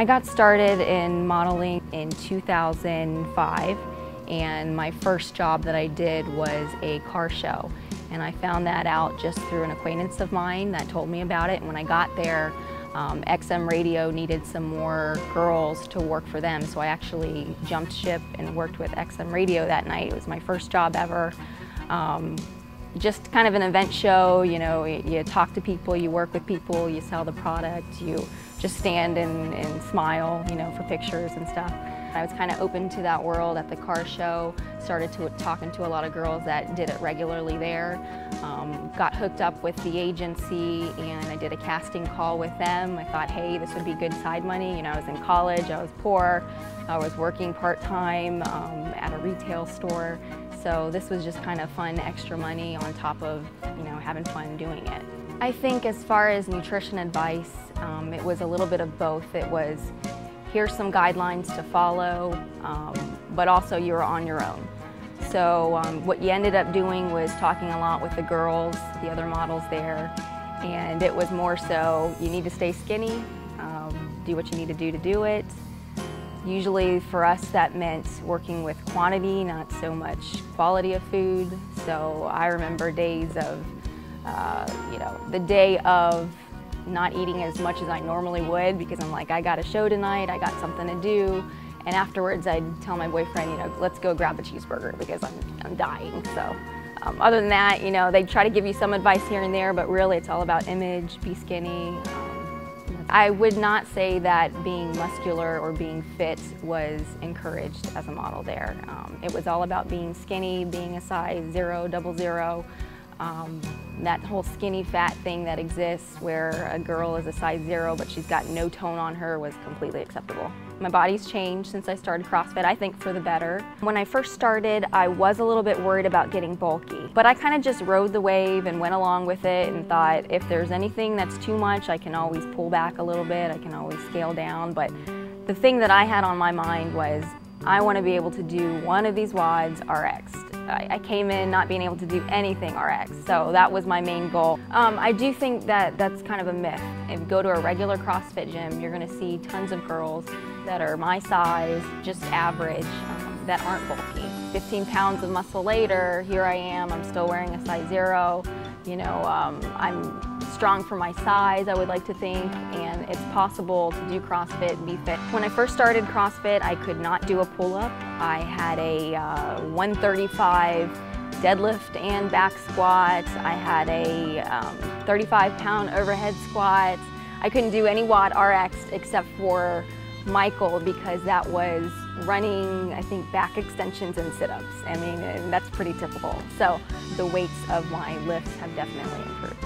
I got started in modeling in 2005, and my first job that I did was a car show. And I found that out just through an acquaintance of mine that told me about it. And when I got there, XM Radio needed some more girls to work for them, so I actually jumped ship and worked with XM Radio that night. It was my first job ever. Just kind of an event show, you know, you talk to people, you work with people, you sell the product, you just stand and smile, you know, for pictures and stuff. I was kind of open to that world at the car show, started talking to a lot of girls that did it regularly there, got hooked up with the agency, and I did a casting call with them. I thought, hey, this would be good side money. You know, I was in college, I was poor, I was working part-time at a retail store. So this was just kind of fun extra money on top of, you know, having fun doing it. I think as far as nutrition advice, it was a little bit of both. It was, here's some guidelines to follow, but also you were on your own. So what you ended up doing was talking a lot with the girls, the other models there, and it was more so, you need to stay skinny, do what you need to do it. Usually for us that meant working with quantity, not so much quality of food. So I remember days of, you know, the day of not eating as much as I normally would because I'm like, I got a show tonight, I got something to do. And afterwards I'd tell my boyfriend, you know, let's go grab the cheeseburger because I'm dying. So other than that, you know, they try to give you some advice here and there, but really it's all about image, be skinny. I would not say that being muscular or being fit was encouraged as a model there. It was all about being skinny, being a size 0, 00. That whole skinny fat thing that exists where a girl is a size 0 but she's got no tone on her was completely acceptable. My body's changed since I started CrossFit, I think for the better. When I first started, I was a little bit worried about getting bulky, but I kind of just rode the wave and went along with it and thought if there's anything that's too much, I can always pull back a little bit, I can always scale down. But the thing that I had on my mind was I want to be able to do one of these WODs RX. I came in not being able to do anything RX, so that was my main goal. I do think that that's kind of a myth. If you go to a regular CrossFit gym, you're going to see tons of girls that are my size, just average, that aren't bulky. 15 pounds of muscle later, here I am, I'm still wearing a size 0. You know, I'm strong for my size, I would like to think, and it's possible to do CrossFit and be fit. When I first started CrossFit, I could not do a pull-up. I had a 135 deadlift and back squat. I had a 35-pound overhead squat. I couldn't do any WOD RX except for Michael because that was running, I think, back extensions and sit-ups. I mean, and that's pretty typical. So the weights of my lifts have definitely improved.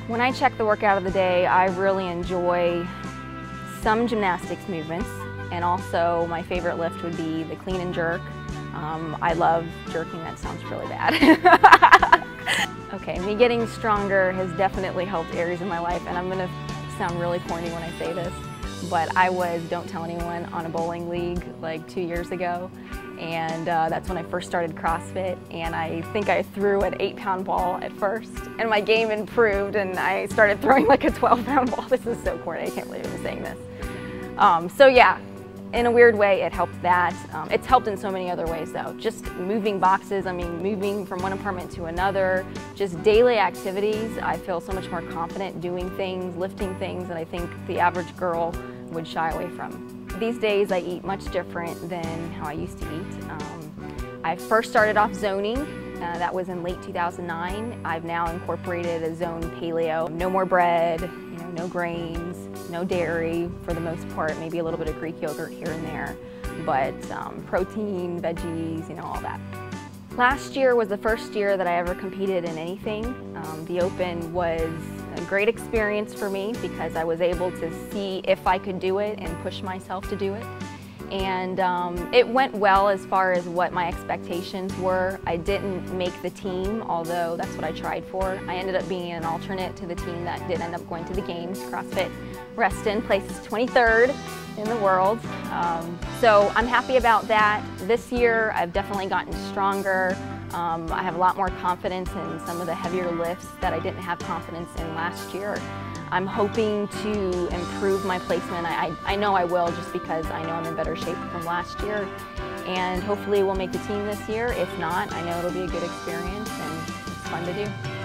When I check the workout of the day, I really enjoy some gymnastics movements, and also my favorite lift would be the clean and jerk. I love jerking, that sounds really bad. Okay, me getting stronger has definitely helped areas of my life, and I'm gonna sound really corny when I say this, but I was, don't tell anyone, on a bowling league like 2 years ago, and that's when I first started CrossFit, and I think I threw an 8-pound ball at first, and my game improved, and I started throwing like a 12-pound ball. This is so corny, I can't believe I'm saying this. So yeah, in a weird way it helped that. It's helped in so many other ways though. Just moving boxes, I mean moving from one apartment to another, just daily activities. I feel so much more confident doing things, lifting things that I think the average girl would shy away from. These days I eat much different than how I used to eat. I first started off zoning. That was in late 2009. I've now incorporated a zone paleo. No more bread, you know, no grains, no dairy for the most part, maybe a little bit of Greek yogurt here and there, but protein, veggies, you know, all that. Last year was the first year that I ever competed in anything. The Open was a great experience for me because I was able to see if I could do it and push myself to do it. And it went well as far as what my expectations were. I didn't make the team, although that's what I tried for. I ended up being an alternate to the team that did end up going to the games. CrossFit Reston places 23rd in the world. So I'm happy about that. This year I've definitely gotten stronger. I have a lot more confidence in some of the heavier lifts that I didn't have confidence in last year. I'm hoping to improve my placement. I know I will, just because I know I'm in better shape from last year. And hopefully we'll make the team this year. If not, I know it'll be a good experience and it's fun to do.